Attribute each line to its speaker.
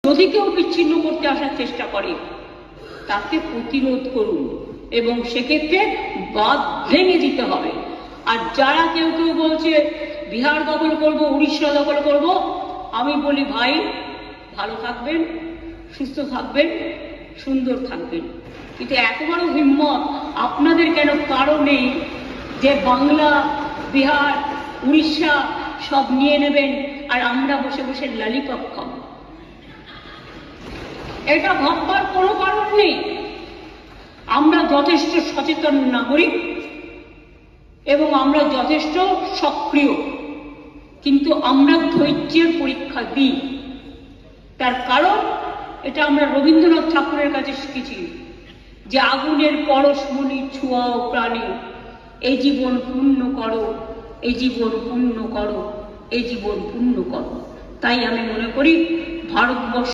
Speaker 1: যদি কেউ বিচ্ছিন্ন করতে আসার চেষ্টা করে তাকে প্রতিরোধ করুন এবং সেক্ষেত্রে বাঁধ ভেঙে দিতে হবে। আর যারা কেউ কেউ বলছে বিহার দখল করব, উড়িষ্যা দখল করব, আমি বলি ভাই ভালো থাকবেন, সুস্থ থাকবেন, সুন্দর থাকবেন, কিন্তু এত বড় হিম্মত আপনাদের কেন কারো নেই যে বাংলা, বিহার, উড়িষ্যা সব নিয়ে নেবেন আর আমরা বসে বসে ললিপপ খাব? এটা ভাববার কোনো কারণ নেই। আমরা যথেষ্ট সচেতন নাগরিক এবং আমরা যথেষ্ট সক্রিয়, কিন্তু আমরা ধৈর্যের পরীক্ষা দিই। তার কারণ এটা আমরা রবীন্দ্রনাথ ঠাকুরের কাছে শিখেছি যে আগুনের পরশমণি ছোঁয়াও প্রাণে, এই জীবন পূর্ণ করো, এই জীবন পূর্ণ করো, এই জীবন পূর্ণ করো। তাই আমি মনে করি ভারতবর্ষ